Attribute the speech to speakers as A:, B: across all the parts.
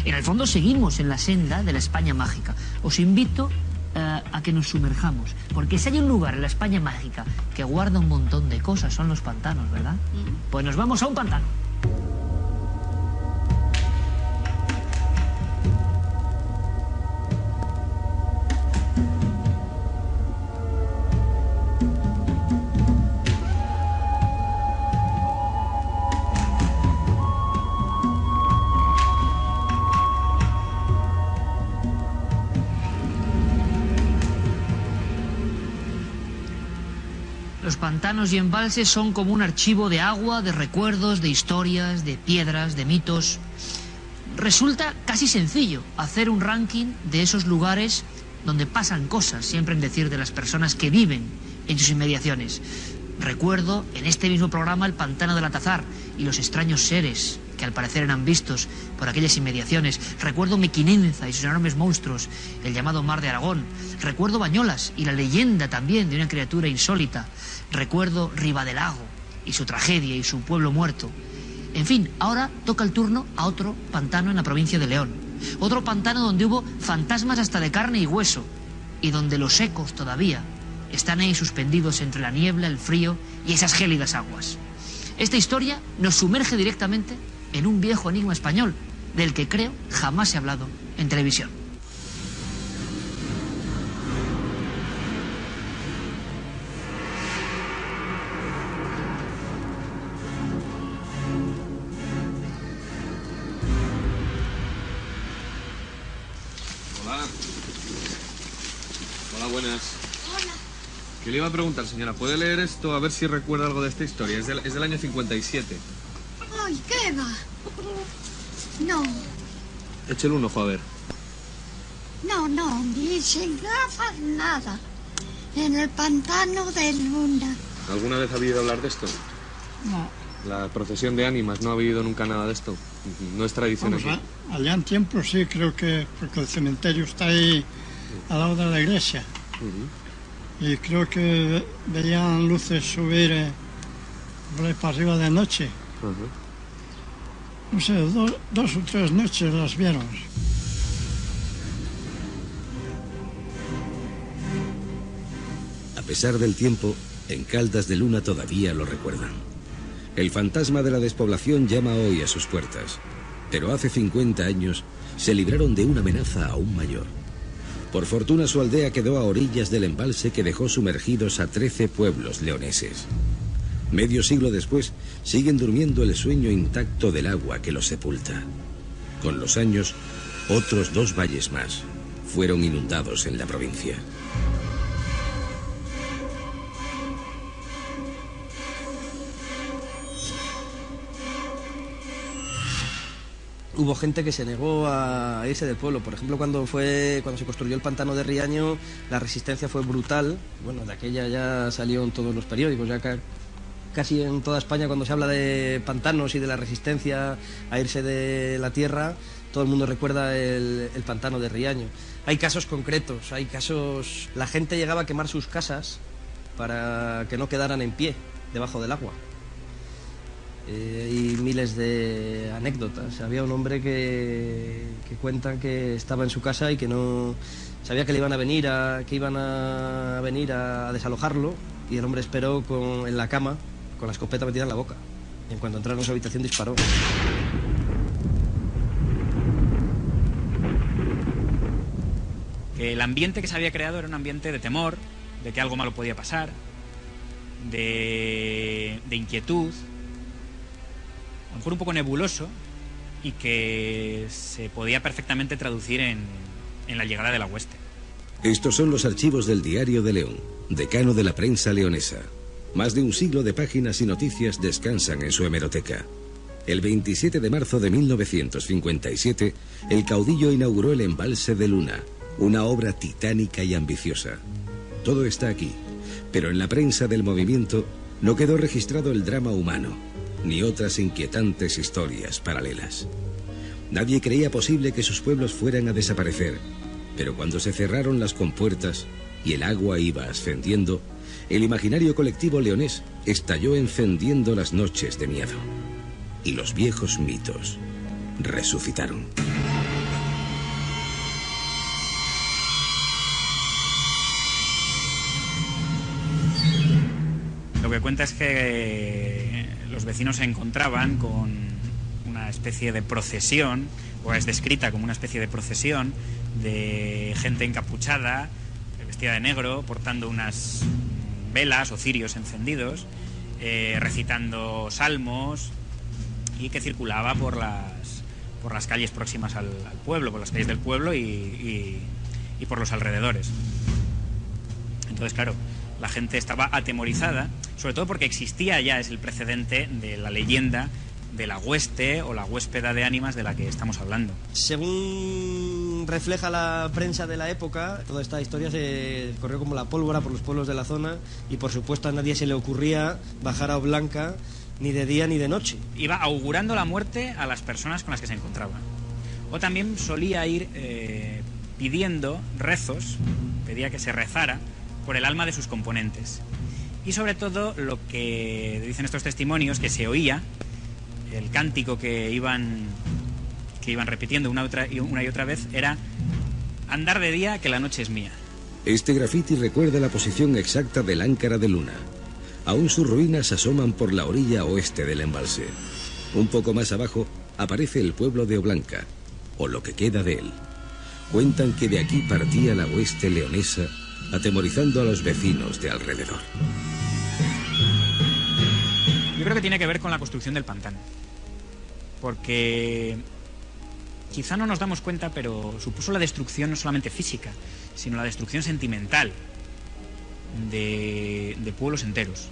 A: En el fondo seguimos en la senda de la España mágica. Os invito a que nos sumerjamos, porque si hay un lugar en la España mágica que guarda un montón de cosas, son los pantanos, ¿verdad? Pues nos vamos a un pantano. Los pantanos y embalses son como un archivo de agua, de recuerdos, de historias, de piedras, de mitos. Resulta casi sencillo hacer un ranking de esos lugares donde pasan cosas, siempre en decir de las personas que viven en sus inmediaciones. Recuerdo en este mismo programa el pantano del Atazar y los extraños seres que al parecer eran vistos por aquellas inmediaciones. Recuerdo Mequinenza y sus enormes monstruos, el llamado Mar de Aragón. Recuerdo Bañolas y la leyenda también de una criatura insólita. Recuerdo Ribadelago y su tragedia y su pueblo muerto. En fin, ahora toca el turno a otro pantano en la provincia de León. Otro pantano donde hubo fantasmas hasta de carne y hueso y donde los ecos todavía están ahí suspendidos entre la niebla, el frío y esas gélidas aguas. Esta historia nos sumerge directamente en un viejo enigma español del que creo jamás se ha hablado en televisión.
B: Hola. Hola, buenas.
C: Hola.
B: ¿Qué le iba a preguntar, señora? ¿Puede leer esto a ver si recuerda algo de esta historia? Es del año 57.
C: Ay, ¿qué va? No,
B: Échale un ojo a ver.
C: no, ni sin gafas, nada. En el pantano de Luna.
B: ¿Alguna vez ha oído hablar de esto?
D: No.
B: La procesión de ánimas, ¿no ha habido nunca nada de esto? No es tradición
D: Vamos,
B: aquí.
D: allá en tiempo sí, creo que, porque el cementerio está ahí al lado de la iglesia. Y creo que veían luces subir por ahí para arriba de noche. No sé, dos o tres noches las vieron.
E: A pesar del tiempo, en Caldas de Luna todavía lo recuerdan. El fantasma de la despoblación llama hoy a sus puertas, pero hace 50 años se libraron de una amenaza aún mayor. Por fortuna su aldea quedó a orillas del embalse que dejó sumergidos a 13 pueblos leoneses. Medio siglo después, siguen durmiendo el sueño intacto del agua que los sepulta. Con los años, otros 2 valles más fueron inundados en la provincia.
F: Hubo gente que se negó a irse del pueblo. Por ejemplo, cuando se construyó el pantano de Riaño, la resistencia fue brutal. Bueno, de aquella ya salió en todos los periódicos, ya casi en toda España cuando se habla de pantanos y de la resistencia a irse de la tierra, todo el mundo recuerda el pantano de Riaño. Hay casos concretos, la gente llegaba a quemar sus casas para que no quedaran en pie debajo del agua. Hay miles de anécdotas. Había un hombre que cuentan que estaba en su casa y que no sabía que iban a venir a desalojarlo, y el hombre esperó en la cama con la escopeta metida en la boca. Y en cuanto entraron en su habitación disparó.
G: El ambiente que se había creado era un ambiente de temor, de que algo malo podía pasar, de inquietud, a lo mejor un poco nebuloso, y que se podía perfectamente traducir en la llegada de la hueste.
E: Estos son los archivos del Diario de León, decano de la prensa leonesa. Más de un siglo de páginas y noticias descansan en su hemeroteca. El 27 de marzo de 1957, el caudillo inauguró el embalse de Luna, una obra titánica y ambiciosa. Todo está aquí, pero en la prensa del movimiento no quedó registrado el drama humano, ni otras inquietantes historias paralelas. Nadie creía posible que sus pueblos fueran a desaparecer, pero cuando se cerraron las compuertas y el agua iba ascendiendo, el imaginario colectivo leonés estalló encendiendo las noches de miedo. Y los viejos mitos resucitaron.
G: que cuenta es que los vecinos se encontraban con una especie de procesión, o es descrita como una especie de procesión de gente encapuchada, vestida de negro, portando unas velas o cirios encendidos, recitando salmos, y que circulaba por las calles próximas al pueblo, por las calles del pueblo y por los alrededores. Entonces, claro, la gente estaba atemorizada, sobre todo porque existía ya el precedente de la leyenda de la hueste o la huéspeda de ánimas de la que estamos hablando.
F: Según refleja la prensa de la época, toda esta historia se corrió como la pólvora por los pueblos de la zona y por supuesto a nadie se le ocurría bajar a Oblanca ni de día ni de noche.
G: Iba augurando la muerte a las personas con las que se encontraba. O también solía ir pidiendo rezos, pedía que se rezara por el alma de sus componentes. Y sobre todo lo que dicen estos testimonios, que se oía el cántico que iban repitiendo una y otra vez, era: andar de día que la noche es mía.
E: Este grafiti recuerda la posición exacta del Áncara de Luna. Aún sus ruinas asoman por la orilla oeste del embalse. Un poco más abajo aparece el pueblo de Oblanca, o lo que queda de él. Cuentan que de aquí partía la hueste leonesa, atemorizando a los vecinos de alrededor.
G: Yo creo que tiene que ver con la construcción del pantano, porque quizá no nos damos cuenta, pero supuso la destrucción no solamente física, sino la destrucción sentimental de pueblos enteros.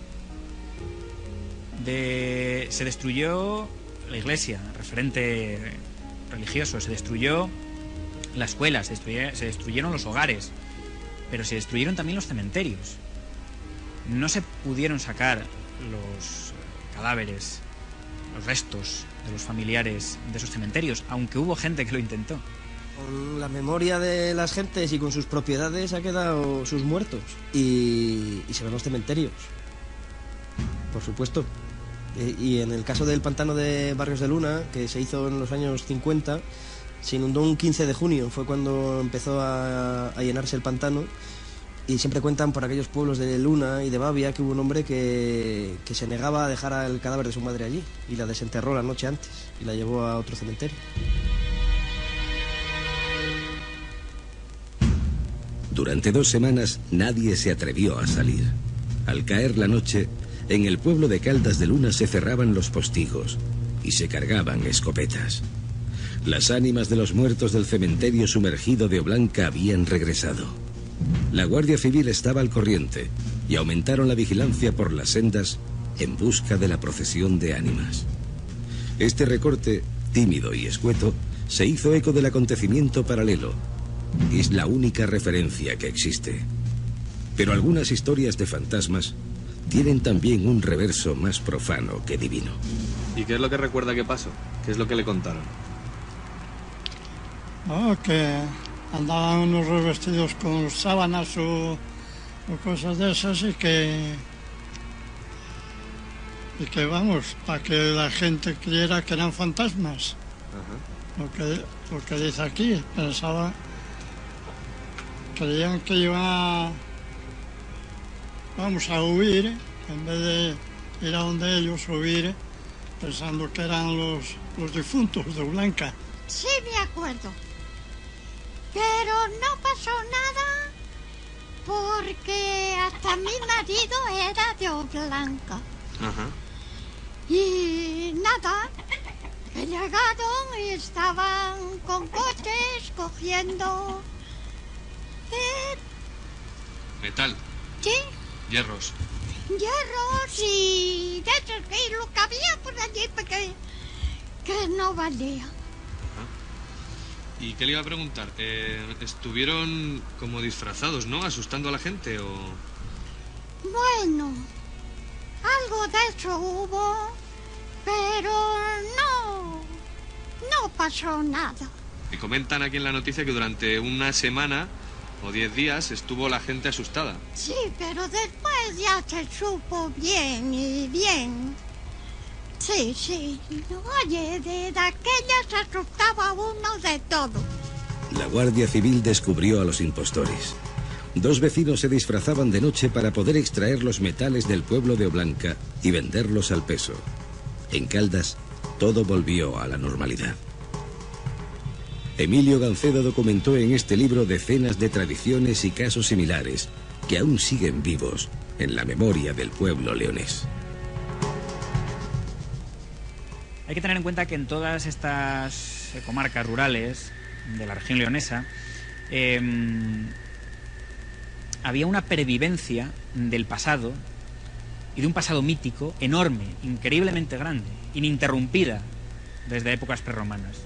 G: Se destruyó la iglesia, referente religioso, se destruyó la escuela, se destruyeron los hogares, pero se destruyeron también los cementerios. No se pudieron sacar los cadáveres, los restos de los familiares de esos cementerios, aunque hubo gente que lo intentó.
F: Con la memoria de las gentes y con sus propiedades ha quedado sus muertos y se ven los cementerios, por supuesto. Y en el caso del pantano de Barrios de Luna, que se hizo en los años 50, se inundó un 15 de junio, fue cuando empezó a llenarse el pantano. Y siempre cuentan por aquellos pueblos de Luna y de Bavia que hubo un hombre que se negaba a dejar el cadáver de su madre allí y la desenterró la noche antes y la llevó a otro cementerio.
E: Durante 2 semanas nadie se atrevió a salir. Al caer la noche, en el pueblo de Caldas de Luna se cerraban los postigos y se cargaban escopetas. Las ánimas de los muertos del cementerio sumergido de Oblanca habían regresado. La Guardia Civil estaba al corriente y aumentaron la vigilancia por las sendas en busca de la procesión de ánimas. Este recorte, tímido y escueto, se hizo eco del acontecimiento paralelo. Es la única referencia que existe. Pero algunas historias de fantasmas tienen también un reverso más profano que divino.
B: ¿Y qué es lo que recuerda que pasó? ¿Qué es lo que le contaron?
D: Que andaban unos revestidos con sábanas o cosas de esas y que vamos, para que la gente creyera que eran fantasmas. Ajá. Lo que dice aquí, creían que iban a huir, en vez de ir a donde ellos, huir, pensando que eran los difuntos de Oblanca.
C: Sí, me acuerdo. Pero no pasó nada porque hasta mi marido era de Oblanca.
B: Ajá.
C: Y nada, que llegaron y estaban con coches cogiendo...
B: Metal.
C: Sí.
B: Hierros.
C: Hierros y de esos que lo que había por allí que no valía.
B: ¿Y qué le iba a preguntar? ¿Estuvieron como disfrazados, no? ¿Asustando a la gente o...?
C: Bueno, algo de eso hubo, pero no pasó nada.
B: Y comentan aquí en la noticia que durante una semana o 10 días estuvo la gente asustada.
C: Sí, pero después ya se supo bien y bien. Sí. Oye, de aquella se asustaba uno de todo.
E: La Guardia Civil descubrió a los impostores. Dos vecinos se disfrazaban de noche para poder extraer los metales del pueblo de Oblanca y venderlos al peso. En Caldas, todo volvió a la normalidad. Emilio Gancedo documentó en este libro decenas de tradiciones y casos similares que aún siguen vivos en la memoria del pueblo leonés.
G: Hay que tener en cuenta que en todas estas comarcas rurales de la región leonesa había una pervivencia del pasado y de un pasado mítico enorme, increíblemente grande, ininterrumpida desde épocas prerromanas.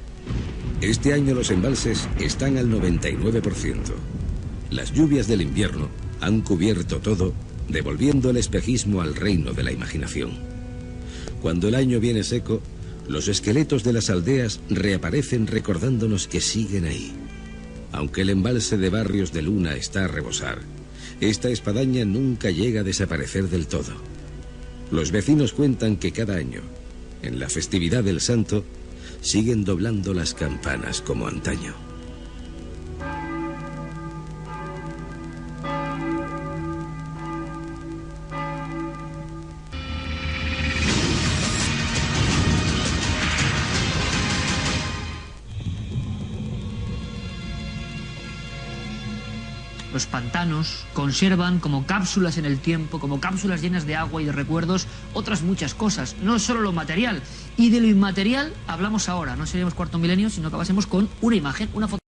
E: Este año los embalses están al 99%. Las lluvias del invierno han cubierto todo, devolviendo el espejismo al reino de la imaginación. Cuando el año viene seco, los esqueletos de las aldeas reaparecen recordándonos que siguen ahí. Aunque el embalse de Barrios de Luna está a rebosar, esta espadaña nunca llega a desaparecer del todo. Los vecinos cuentan que cada año, en la festividad del Santo, siguen doblando las campanas como antaño.
A: Los pantanos conservan como cápsulas en el tiempo, como cápsulas llenas de agua y de recuerdos, otras muchas cosas, no solo lo material. Y de lo inmaterial hablamos ahora, no seríamos Cuarto Milenio, sino que pasemos con una imagen, una foto.